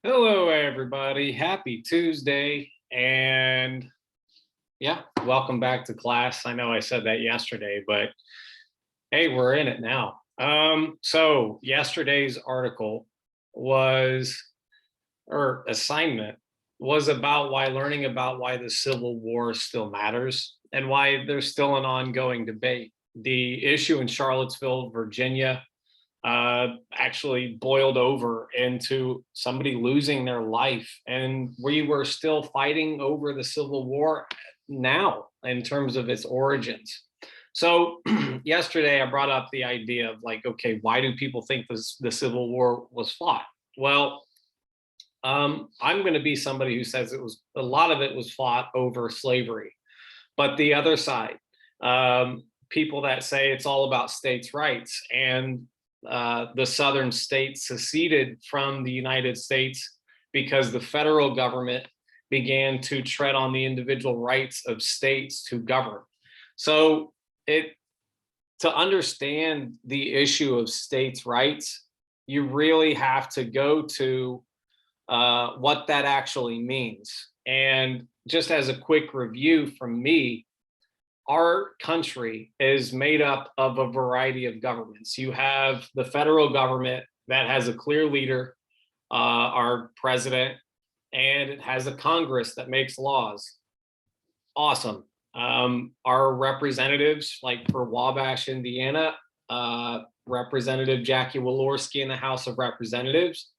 Hello, everybody. Happy Tuesday. And yeah, welcome back to class. I know I said that yesterday, but hey, we're in it now. So yesterday's article was, or assignment was about why learning about why the Civil War still matters and why there's still an ongoing debate. The issue in Charlottesville, Virginia, actually boiled over into somebody losing their life. And we were still fighting over the Civil War now in terms of its origins. So yesterday I brought up the idea of like, okay, why do people think the Civil War was fought? Well, I'm going to be somebody who says it was a lot of it was fought over slavery, but the other side, people that say it's all about states' rights and the southern states seceded from the United States because the federal government began to tread on the individual rights of states to govern. So it to understand the issue of states' rights, you really have to go to what that actually means. And just as a quick review from me, our country is made up of a variety of governments. You have the federal government that has a clear leader, our president, and it has a Congress that makes laws. Awesome. Our representatives, like for Wabash, Indiana, Representative Jackie Walorski in the House of Representatives.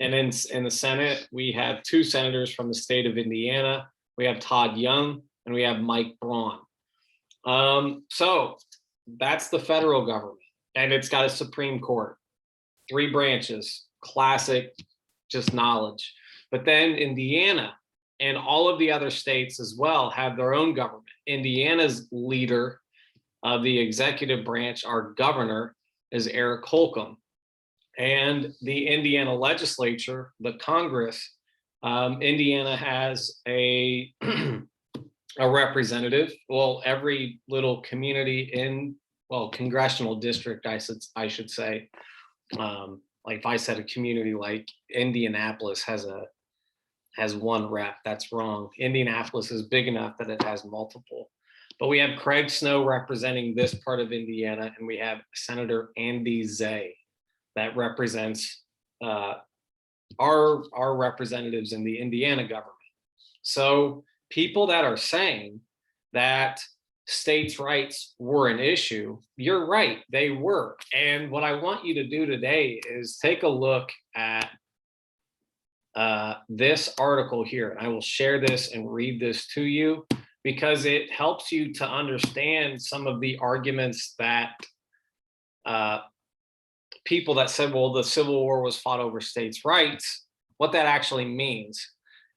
And in the Senate, we have two senators from the state of Indiana. We have Todd Young and we have Mike Braun. So that's the federal government, and it's got a Supreme Court, three branches, classic, just knowledge. But then Indiana and all of the other states as well have their own government. Indiana's leader of the executive branch, our governor, is Eric Holcomb. And the Indiana legislature, the Congress, Indiana has a a representative. Well, every little community in, well, congressional district, I should say. Like if I said a community like Indianapolis has one rep, that's wrong. Indianapolis is big enough that it has multiple. But we have Craig Snow representing this part of Indiana, and we have Senator Andy Zay that represents our representatives in the Indiana government. So people that are saying that states' rights were an issue, you're right, they were. And what I want you to do today is take a look at this article here. And I will share this and read this to you because it helps you to understand some of the arguments that people that said, well, the Civil War was fought over states' rights, what that actually means.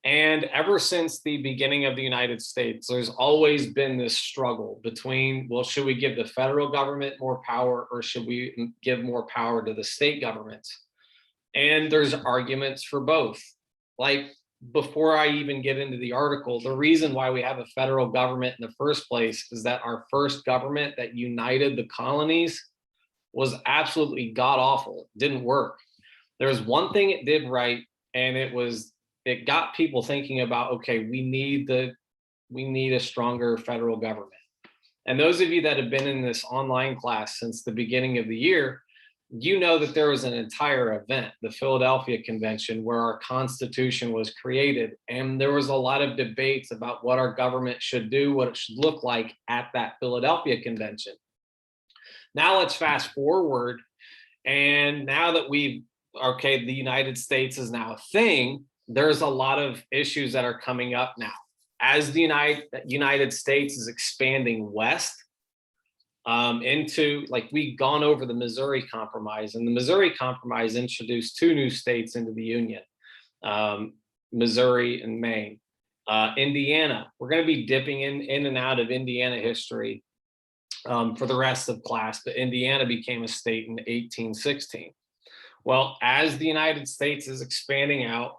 And ever since the beginning of the United States, there's always been this struggle between, well, should we give the federal government more power or should we give more power to the state governments? And there's arguments for both. Like before I even get into the article, the reason why we have a federal government in the first place is that our first government that united the colonies was absolutely god awful. It didn't work. There's one thing it did right, and it got people thinking about, okay, we need a stronger federal government. And those of you that have been in this online class since the beginning of the year, you know that there was an entire event, the Philadelphia Convention, where our Constitution was created. And there was a lot of debates about what our government should do, what it should look like at that Philadelphia Convention. Now let's fast forward. And now that the United States is now a thing, there's a lot of issues that are coming up now. As the United States is expanding west into, like, we've gone over the Missouri Compromise, and the Missouri Compromise introduced two new states into the Union, Missouri and Maine. Indiana, we're going to be dipping in and out of Indiana history for the rest of class, but Indiana became a state in 1816. Well, as the United States is expanding out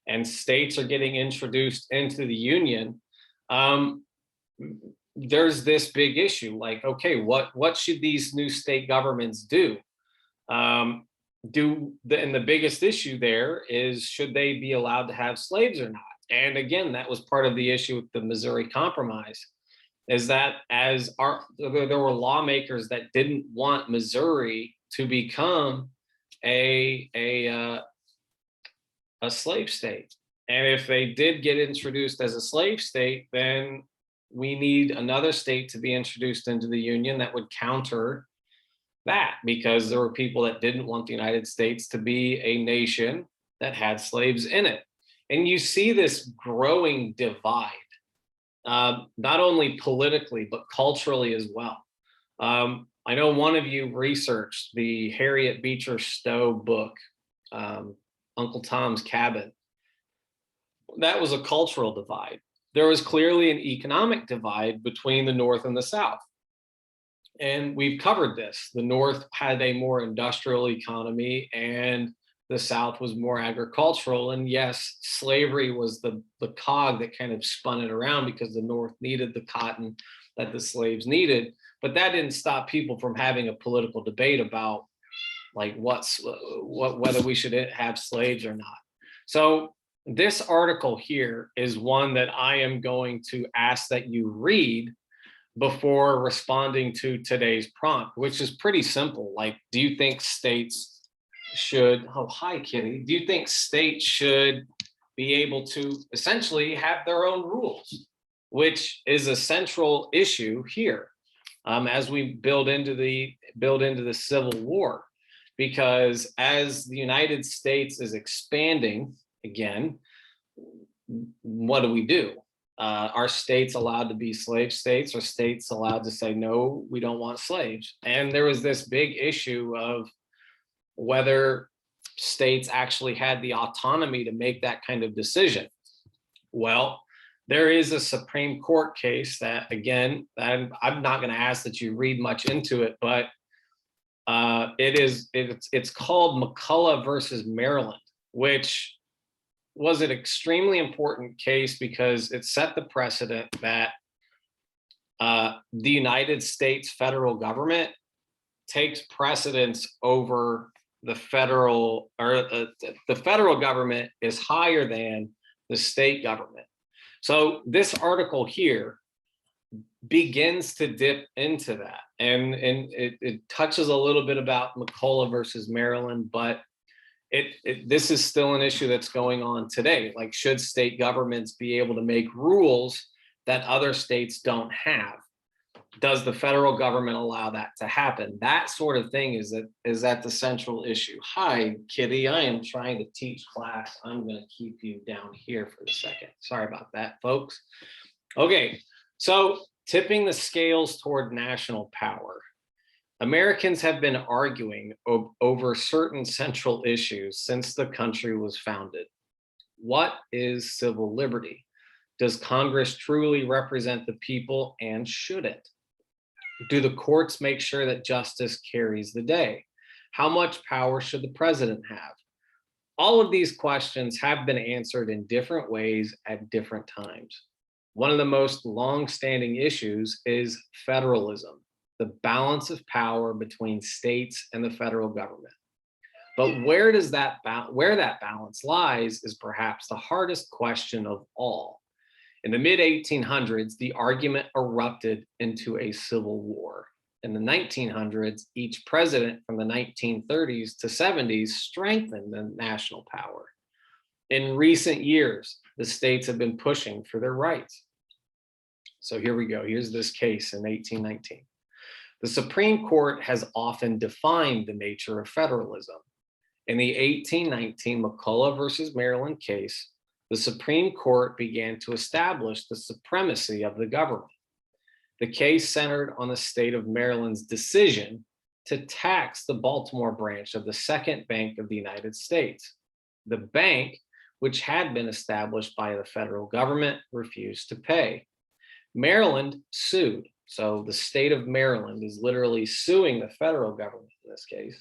and states are getting introduced into the Union, there's this big issue like, okay, what should these new state governments do? and the biggest issue there is, should they be allowed to have slaves or not? And again, that was part of the issue with the Missouri Compromise, is that there were lawmakers that didn't want Missouri to become a slave state. And if they did get introduced as a slave state, then we need another state to be introduced into the Union that would counter that, because there were people that didn't want the United States to be a nation that had slaves in it. And you see this growing divide, not only politically, but culturally as well. I know one of you researched the Harriet Beecher Stowe book, Uncle Tom's Cabin. That was a cultural divide. There was clearly an economic divide between the North and the South. And we've covered this. The North had a more industrial economy and the South was more agricultural. And yes, slavery was the cog that kind of spun it around, because the North needed the cotton that the slaves needed. But that didn't stop people from having a political debate about like whether we should have slaves or not. So this article here is one that I am going to ask that you read before responding to today's prompt, which is pretty simple. Like, do you think states should, oh, hi, Kitty. Do you think states should be able to essentially have their own rules, which is a central issue here as we build into the Civil War? Because as the United States is expanding again, what do? Are states allowed to be slave states? Are states allowed to say, no, we don't want slaves? And there was this big issue of whether states actually had the autonomy to make that kind of decision. Well, there is a Supreme Court case that, again, I'm not going to ask that you read much into it, but it's called McCulloch versus Maryland, which was an extremely important case because it set the precedent that the United States federal government takes precedence over the federal, or the federal government is higher than the state government. So this article here begins to dip into that, and it touches a little bit about McCulloch versus Maryland, but this is still an issue that's going on today. Like, should state governments be able to make rules that other states don't have? Does the federal government allow that to happen? That sort of thing is at the central issue. Hi, Kitty. I am trying to teach class. I'm going to keep you down here for a second. Sorry about that, folks. Okay, so tipping the scales toward national power. Americans have been arguing over certain central issues since the country was founded. What is civil liberty? Does Congress truly represent the people, and should it? Do the courts make sure that justice carries the day? How much power should the president have? All of these questions have been answered in different ways at different times. One of the most long-standing issues is federalism, the balance of power between states and the federal government. But where that balance lies is perhaps the hardest question of all. In the mid-1800s, the argument erupted into a civil war. In the 1900s, each president from the 1930s to 70s strengthened the national power. In recent years, the states have been pushing for their rights. So here we go. Here's this case in 1819. The Supreme Court has often defined the nature of federalism. In the 1819 McCulloch versus Maryland case, the Supreme Court began to establish the supremacy of the government. The case centered on the state of Maryland's decision to tax the Baltimore branch of the Second Bank of the United States. The bank, which had been established by the federal government, refused to pay. Maryland sued. So the state of Maryland is literally suing the federal government in this case,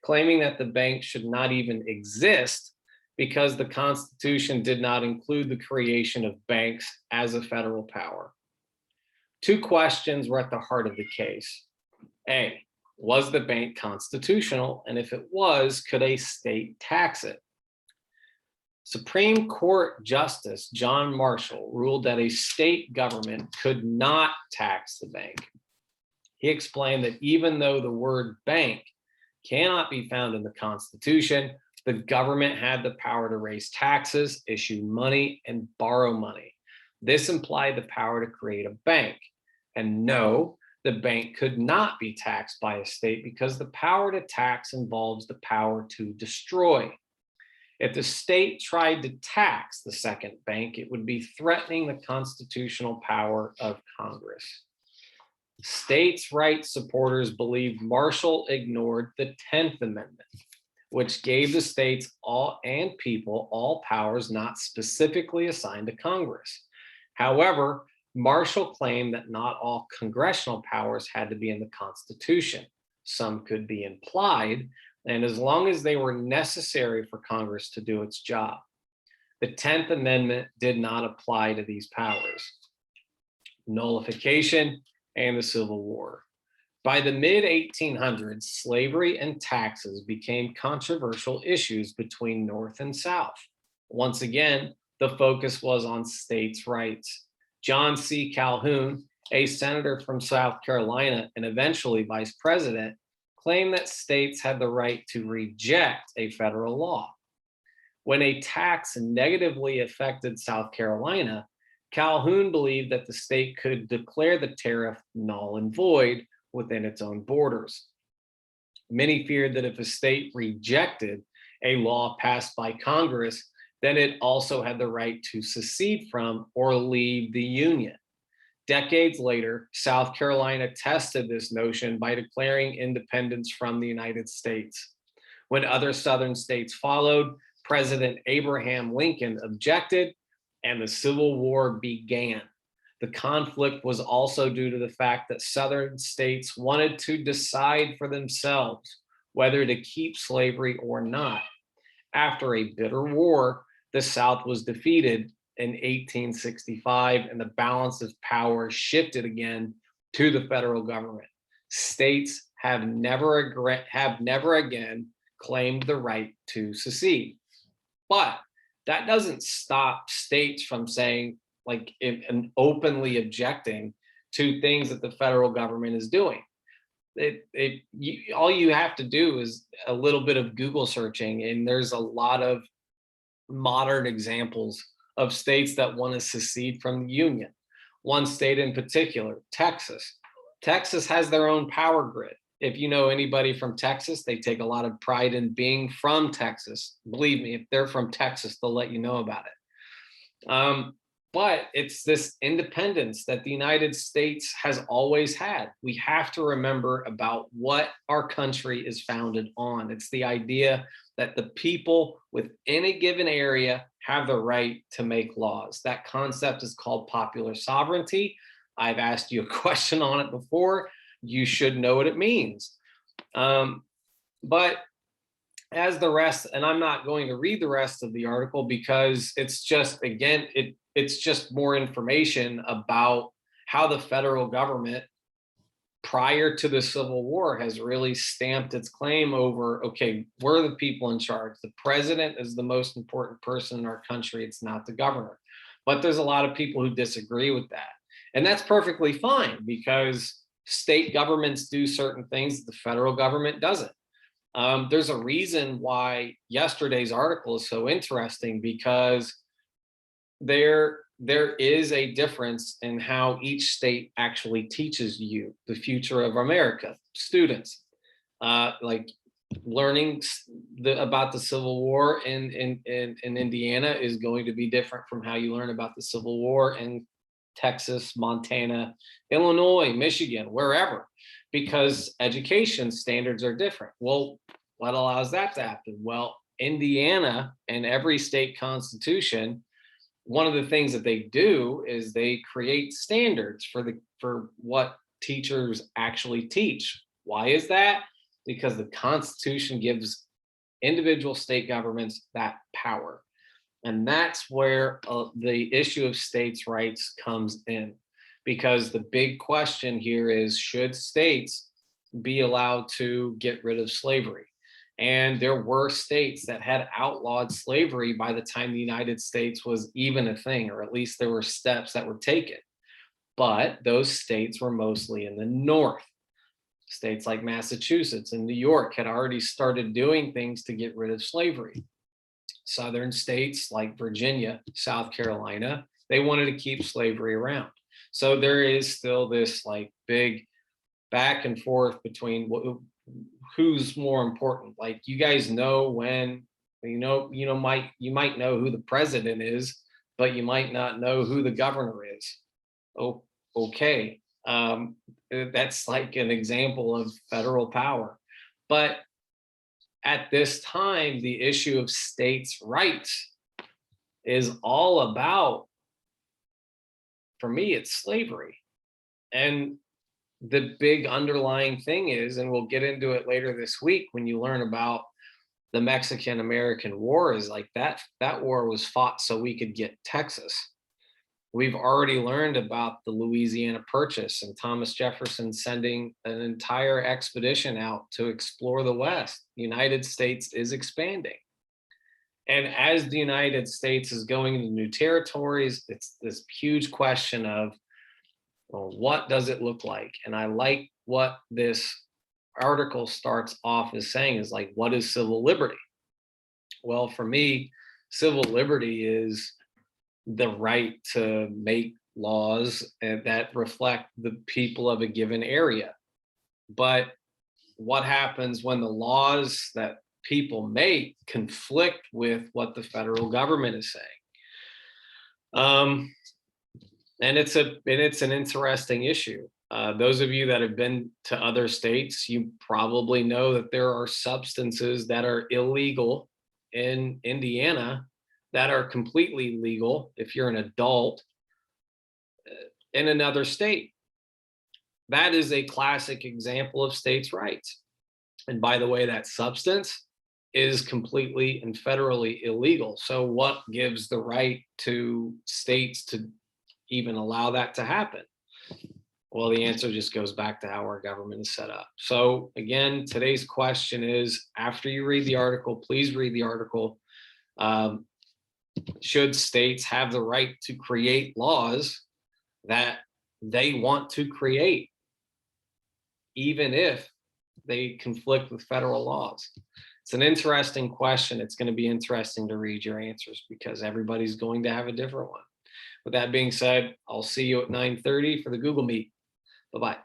claiming that the bank should not even exist because the Constitution did not include the creation of banks as a federal power. Two questions were at the heart of the case. A, Was the bank constitutional? And if it was, could a state tax it? Supreme Court Justice John Marshall ruled that a state government could not tax the bank. He explained that even though the word bank cannot be found in the Constitution, the government had the power to raise taxes, issue money, and borrow money. This implied the power to create a bank. And no, the bank could not be taxed by a state because the power to tax involves the power to destroy. If the state tried to tax the second bank, it would be threatening the constitutional power of Congress. States' rights supporters believe Marshall ignored the 10th Amendment, which gave the states and people all powers not specifically assigned to Congress. However, Marshall claimed that not all congressional powers had to be in the Constitution. Some could be implied, and as long as they were necessary for Congress to do its job. The 10th Amendment did not apply to these powers. Nullification and the Civil War. By the mid-1800s, slavery and taxes became controversial issues between North and South. Once again, the focus was on states' rights. John C. Calhoun, a senator from South Carolina and eventually vice president, claimed that states had the right to reject a federal law. When a tax negatively affected South Carolina, Calhoun believed that the state could declare the tariff null and void within its own borders. Many feared that if a state rejected a law passed by Congress, then it also had the right to secede from or leave the Union. Decades later, South Carolina tested this notion by declaring independence from the United States. When other Southern states followed, President Abraham Lincoln objected, and the Civil War began. The conflict was also due to the fact that Southern states wanted to decide for themselves whether to keep slavery or not. After a bitter war, the South was defeated in 1865, and the balance of power shifted again to the federal government. States have never again claimed the right to secede. But that doesn't stop states from saying, and openly objecting to things that the federal government is doing. All you have to do is a little bit of Google searching, and there's a lot of modern examples of states that want to secede from the Union. One state in particular, Texas. Texas has their own power grid. If you know anybody from Texas, they take a lot of pride in being from Texas. Believe me, if they're from Texas, they'll let you know about it. But it's this independence that the United States has always had. We have to remember about what our country is founded on. It's the idea that the people within a given area have the right to make laws. That concept is called popular sovereignty. I've asked you a question on it before. You should know what it means. But as the rest, and I'm not going to read the rest of the article because it's just, again, it's just more information about how the federal government prior to the Civil War has really stamped its claim over, okay, we're the people in charge. The president is the most important person in our country. It's not the governor. But there's a lot of people who disagree with that. And that's perfectly fine because state governments do certain things that the federal government doesn't. There's a reason why yesterday's article is so interesting because there is a difference in how each state actually teaches you the future of America. Students, like learning about the Civil War in Indiana is going to be different from how you learn about the Civil War in Texas, Montana, Illinois, Michigan, wherever, because education standards are different. Well, what allows that to happen? Well, Indiana and every state constitution, one of the things that they do is they create standards for what teachers actually teach. Why is that? Because the Constitution gives individual state governments that power. And that's where the issue of states' rights comes in. Because the big question here is, should states be allowed to get rid of slavery. And there were states that had outlawed slavery by the time the United States was even a thing, or at least there were steps that were taken. But those states were mostly in the North. States like Massachusetts and New York had already started doing things to get rid of slavery. Southern states like Virginia, South Carolina, they wanted to keep slavery around. So there is still this like big back and forth between who's more important. Like you guys know when you might know who the president is, but you might not know who the governor is. Oh, okay. That's like an example of federal power. But at this time, the issue of states' rights is all about, for me, it's slavery. And the big underlying thing is, and we'll get into it later this week when you learn about the Mexican American War, is like that war was fought so we could get Texas. We've already learned about the Louisiana Purchase and Thomas Jefferson sending an entire expedition out to explore the West. The United States is expanding. And as the United States is going into new territories, it's this huge question of, well, what does it look like? And I like what this article starts off as saying is like, what is civil liberty? Well, for me, civil liberty is the right to make laws that reflect the people of a given area. But what happens when the laws that people make conflict with what the federal government is saying? And it's an interesting issue. Those of you that have been to other states, you probably know that there are substances that are illegal in Indiana that are completely legal if you're an adult in another state. That is a classic example of states' rights. And by the way, that substance is completely and federally illegal. So what gives the right to states to even allow that to happen? Well, the answer just goes back to how our government is set up. So again, today's question is, after you read the article, please read the article. Should states have the right to create laws that they want to create, even if they conflict with federal laws? It's an interesting question. It's going to be interesting to read your answers because everybody's going to have a different one. With that being said, I'll see you at 9:30 for the Google Meet. Bye-bye.